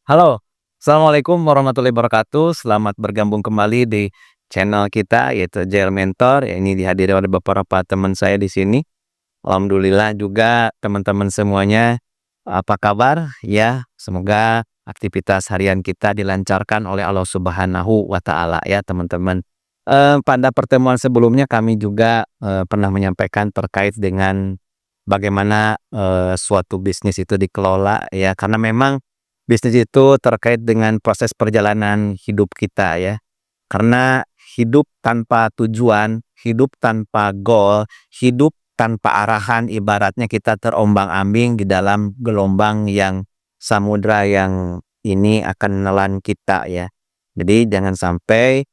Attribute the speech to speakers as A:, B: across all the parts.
A: Halo, assalamualaikum warahmatullahi wabarakatuh. Selamat bergabung kembali di channel kita yaitu JL Mentor. Ya, ini dihadiri oleh beberapa teman saya di sini. Alhamdulillah juga teman-teman semuanya, apa kabar? Ya, semoga aktivitas harian kita dilancarkan oleh Allah Subhanahu wa Ta'ala ya, teman-teman. Pada pertemuan sebelumnya kami juga pernah menyampaikan terkait dengan bagaimana suatu bisnis itu dikelola ya, karena memang bisnis itu terkait dengan proses perjalanan hidup kita ya. Karena hidup tanpa tujuan, hidup tanpa goal, hidup tanpa arahan ibaratnya kita terombang-ambing di dalam gelombang yang samudra yang ini akan menelan kita ya. Jadi jangan sampai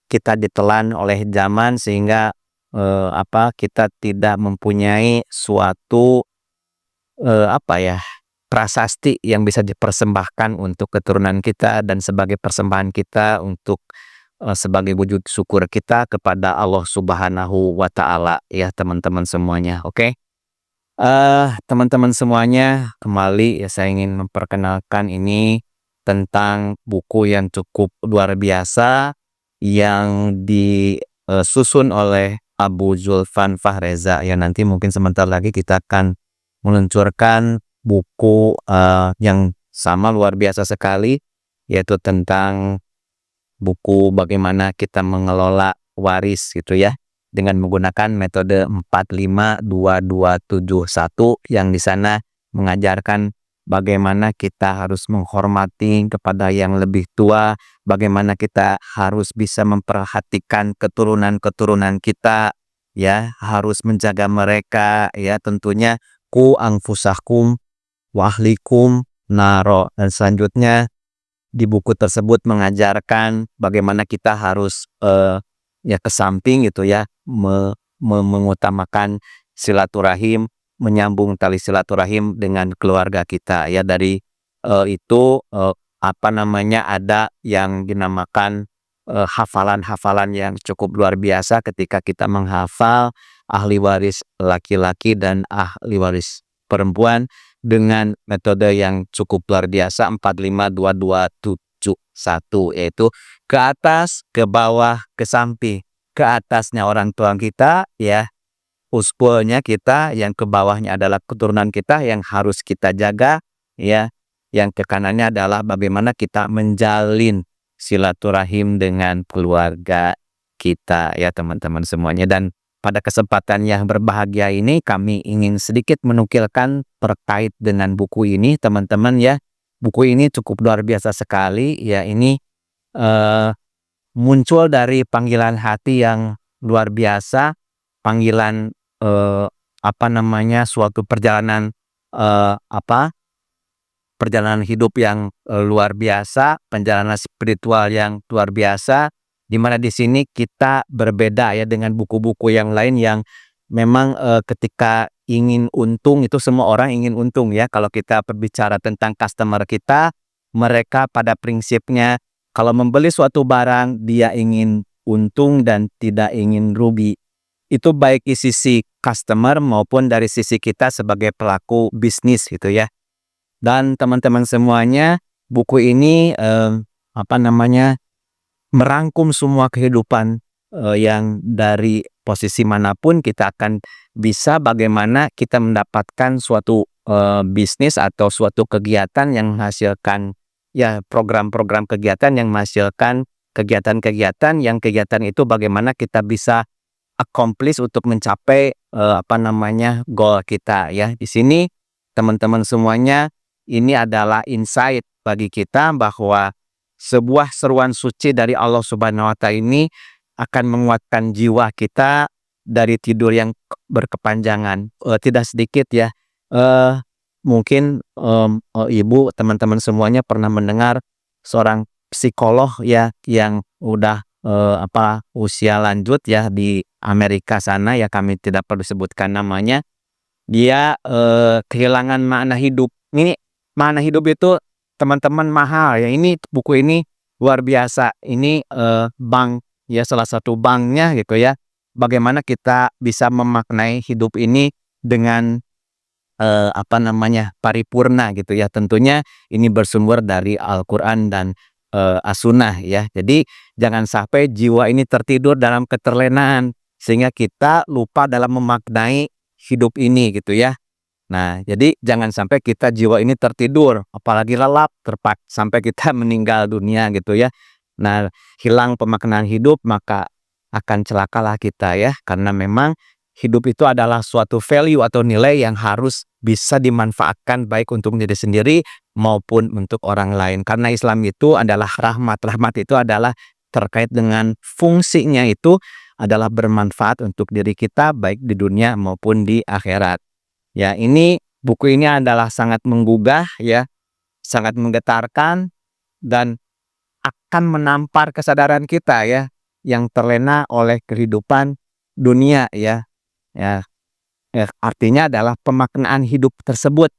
A: kita ditelan oleh zaman sehingga kita tidak mempunyai suatu apa ya, prasasti yang bisa dipersembahkan untuk keturunan kita dan sebagai persembahan kita untuk sebagai wujud syukur kita kepada Allah Subhanahu wa Ta'ala ya, teman-teman semuanya, oke? Teman-teman semuanya, kembali ya saya ingin memperkenalkan ini tentang buku yang cukup luar biasa yang disusun oleh Abu Zulfan Fahreza. Ya, nanti mungkin sebentar lagi kita akan meluncurkan buku yang sama luar biasa sekali, yaitu tentang buku bagaimana kita mengelola waris gitu ya, dengan menggunakan metode 452271 yang di sana mengajarkan bagaimana kita harus menghormati kepada yang lebih tua, bagaimana kita harus bisa memperhatikan keturunan-keturunan kita ya, harus menjaga mereka ya, tentunya ku anfusakum wahlikum naro, dan selanjutnya di buku tersebut mengajarkan bagaimana kita harus ya ke samping gitu ya, mengutamakan silaturahim, menyambung tali silaturahim dengan keluarga kita ya. Dari ada yang dinamakan hafalan-hafalan yang cukup luar biasa ketika kita menghafal ahli waris laki-laki dan ahli waris perempuan dengan metode yang cukup luar biasa 452271, yaitu ke atas, ke bawah, ke samping. Ke atasnya orang tua kita ya, uspulnya kita, yang ke bawahnya adalah keturunan kita yang harus kita jaga ya. Yang ke kanannya adalah bagaimana kita menjalin silaturahim dengan keluarga kita ya, teman-teman semuanya. Dan pada kesempatan yang berbahagia ini kami ingin sedikit menukilkan terkait dengan buku ini, teman-teman ya. Buku ini cukup luar biasa sekali ya. Ini eh, muncul dari panggilan hati yang luar biasa, panggilan suatu perjalanan eh, apa perjalanan hidup yang luar biasa, perjalanan spiritual yang luar biasa, di mana di sini kita berbeda ya dengan buku-buku yang lain yang memang ketika ingin untung, itu semua orang ingin untung ya. Kalau kita berbicara tentang customer kita, mereka pada prinsipnya kalau membeli suatu barang dia ingin untung dan tidak ingin rugi. Itu baik di sisi customer maupun dari sisi kita sebagai pelaku bisnis gitu ya. Dan teman-teman semuanya, buku ini merangkum semua kehidupan yang dari posisi manapun kita akan bisa bagaimana kita mendapatkan suatu bisnis atau suatu kegiatan yang menghasilkan ya, program-program kegiatan yang menghasilkan kegiatan-kegiatan yang kegiatan itu bagaimana kita bisa accomplish untuk mencapai goal kita ya. Di sini teman-teman semuanya, ini adalah insight bagi kita bahwa sebuah seruan suci dari Allah Subhanahu wa Ta'ala ini akan menguatkan jiwa kita dari tidur yang berkepanjangan. Tidak sedikit ya. Mungkin ibu, teman-teman semuanya pernah mendengar seorang psikolog ya yang udah usia lanjut ya di Amerika sana ya, kami tidak perlu sebutkan namanya. Dia kehilangan makna hidup. Ini makna hidup itu teman-teman mahal ya. Ini buku ini luar biasa. Ini bank ya, salah satu banknya gitu ya. Bagaimana kita bisa memaknai hidup ini dengan paripurna gitu ya. Tentunya ini bersumber dari Al-Qur'an dan, As-Sunnah ya. Jadi jangan sampai jiwa ini tertidur dalam keterlenaan, sehingga kita lupa dalam memaknai hidup ini gitu ya. Nah, jadi jangan sampai kita jiwa ini tertidur, apalagi lelap sampai kita meninggal dunia gitu ya. Nah, hilang pemaknaan hidup maka akan celakalah kita ya, karena memang hidup itu adalah suatu value atau nilai yang harus bisa dimanfaatkan baik untuk diri sendiri maupun untuk orang lain. Karena Islam itu adalah rahmat. Rahmat itu adalah terkait dengan fungsinya itu adalah bermanfaat untuk diri kita baik di dunia maupun di akhirat. Ya, ini buku ini adalah sangat menggugah ya, sangat menggetarkan dan akan menampar kesadaran kita ya, yang terlena oleh kehidupan dunia ya. Ya, artinya adalah pemaknaan hidup tersebut.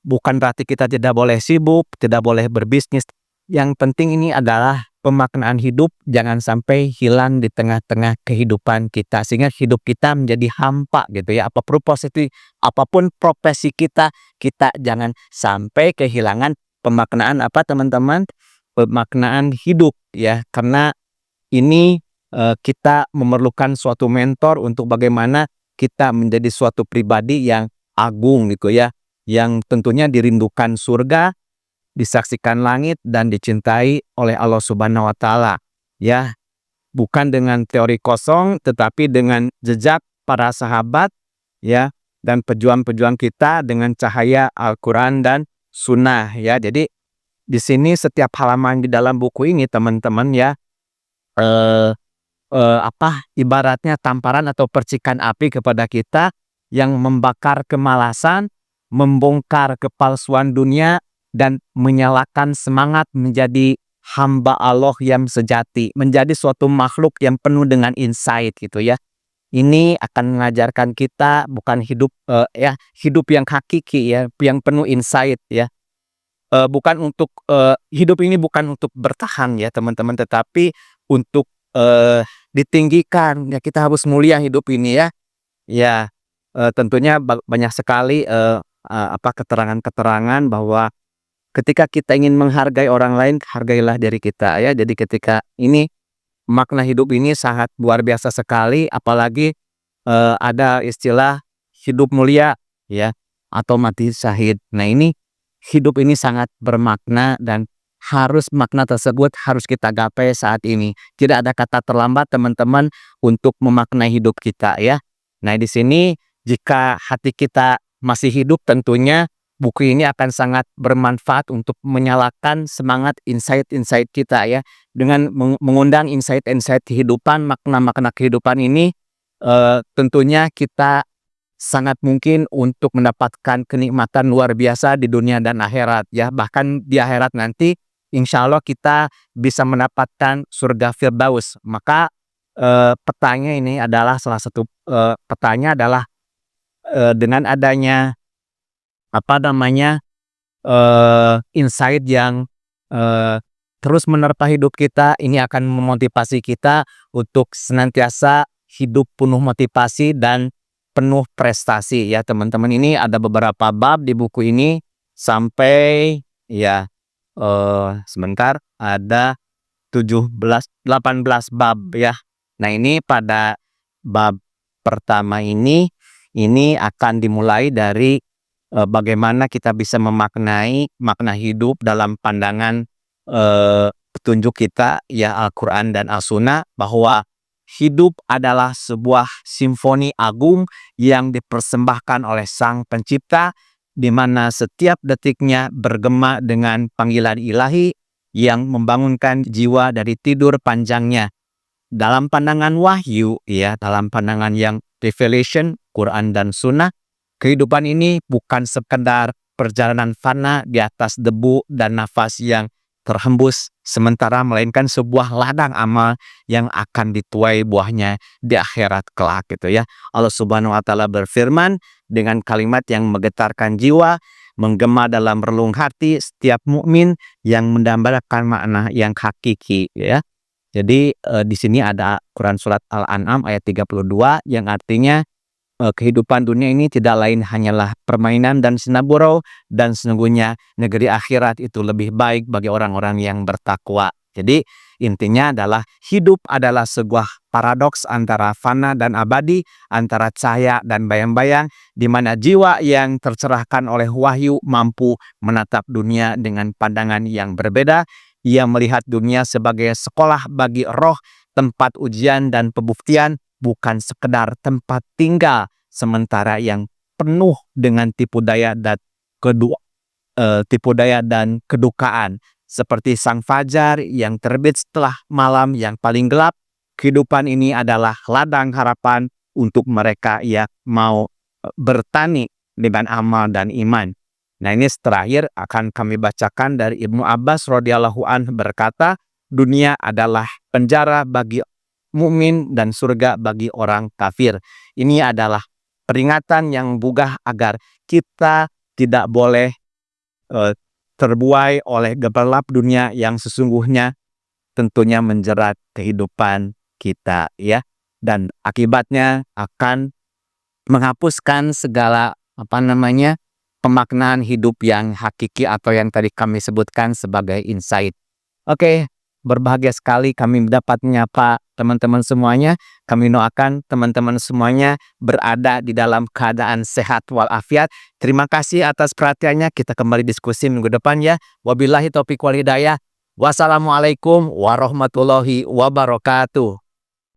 A: Bukan berarti kita tidak boleh sibuk, tidak boleh berbisnis. Yang penting ini adalah pemaknaan hidup jangan sampai hilang di tengah-tengah kehidupan kita, sehingga hidup kita menjadi hampa gitu ya. Apapun profesi kita, kita jangan sampai kehilangan pemaknaan apa teman-teman? Pemaknaan hidup ya. Karena ini kita memerlukan suatu mentor untuk bagaimana kita menjadi suatu pribadi yang agung gitu ya, yang tentunya dirindukan surga, disaksikan langit dan dicintai oleh Allah Subhanahu wa taala. Ya, bukan dengan teori kosong tetapi dengan jejak para sahabat ya dan pejuang-pejuang kita dengan cahaya Al-Qur'an dan Sunnah ya. Jadi di sini setiap halaman di dalam buku ini teman-teman ya eh ibaratnya tamparan atau percikan api kepada kita yang membakar kemalasan, membongkar kepalsuan dunia, dan menyalakan semangat menjadi hamba Allah yang sejati, menjadi suatu makhluk yang penuh dengan insight gitu ya. Ini akan mengajarkan kita bukan hidup yang hakiki ya, yang penuh insight ya. Bukan untuk hidup ini bukan untuk bertahan ya teman-teman, tetapi untuk ditinggikan ya, kita harus mulia hidup ini ya. Ya, tentunya banyak sekali keterangan-keterangan bahwa ketika kita ingin menghargai orang lain, hargailah diri kita ya. Jadi ketika ini makna hidup ini sangat luar biasa sekali, apalagi ada istilah hidup mulia ya atau mati syahid. Nah, ini hidup ini sangat bermakna dan makna tersebut harus kita gapai saat ini. Tidak ada kata terlambat teman-teman untuk memaknai hidup kita ya. Nah, di sini jika hati kita masih hidup tentunya buku ini akan sangat bermanfaat untuk menyalakan semangat insight-insight kita ya. Dengan mengundang insight-insight kehidupan, makna-makna kehidupan ini tentunya kita sangat mungkin untuk mendapatkan kenikmatan luar biasa di dunia dan akhirat ya. Bahkan di akhirat nanti insya Allah kita bisa mendapatkan surga Firdaus. Maka petanya ini adalah salah satu petanya adalah dengan adanya insight yang terus menerpa hidup kita, ini akan memotivasi kita untuk senantiasa hidup penuh motivasi dan penuh prestasi ya teman-teman. Ini ada beberapa bab di buku ini sampai ya sebentar, ada 18 bab ya. Nah, ini pada bab pertama ini akan dimulai dari bagaimana kita bisa memaknai makna hidup dalam pandangan petunjuk kita ya Al-Qur'an dan As-Sunnah, bahwa hidup adalah sebuah simfoni agung yang dipersembahkan oleh Sang Pencipta, di mana setiap detiknya bergema dengan panggilan ilahi yang membangunkan jiwa dari tidur panjangnya. Dalam pandangan wahyu ya, dalam pandangan yang revelation, Quran dan Sunnah, kehidupan ini bukan sekedar perjalanan fana di atas debu dan nafas yang terhembus sementara, melainkan sebuah ladang amal yang akan dituai buahnya di akhirat kelak gitu ya. Allah Subhanahu wa taala berfirman dengan kalimat yang menggetarkan jiwa, menggema dalam relung hati setiap mukmin yang mendambakan makna yang hakiki ya. Jadi di sini ada Quran surat Al-An'am ayat 32 yang artinya kehidupan dunia ini tidak lain hanyalah permainan dan sinaburo, dan sesungguhnya negeri akhirat itu lebih baik bagi orang-orang yang bertakwa. Jadi intinya adalah hidup adalah sebuah paradoks antara fana dan abadi, antara cahaya dan bayang-bayang, di mana jiwa yang tercerahkan oleh wahyu mampu menatap dunia dengan pandangan yang berbeda. Ia melihat dunia sebagai sekolah bagi roh, tempat ujian dan pembuktian, bukan sekedar tempat tinggal, sementara yang penuh dengan tipu daya dan kedukaan. Seperti sang fajar yang terbit setelah malam yang paling gelap, kehidupan ini adalah ladang harapan untuk mereka yang mau bertani dengan amal dan iman. Nah, ini terakhir akan kami bacakan dari Ibnu Abbas radhiyallahu anhu berkata, dunia adalah penjara bagi mukmin dan surga bagi orang kafir. Ini adalah peringatan yang bugah agar kita tidak boleh terbuai oleh gemerlap dunia yang sesungguhnya tentunya menjerat kehidupan kita, ya, dan akibatnya akan menghapuskan segala pemaknaan hidup yang hakiki atau yang tadi kami sebutkan sebagai insight. Oke, berbahagia sekali kami dapat menyapa teman-teman semuanya. Kami doakan teman-teman semuanya berada di dalam keadaan sehat walafiat. Terima kasih atas perhatiannya. Kita kembali diskusi minggu depan ya. Wabillahi taufiq wal hidayah. Wassalamualaikum warahmatullahi wabarakatuh.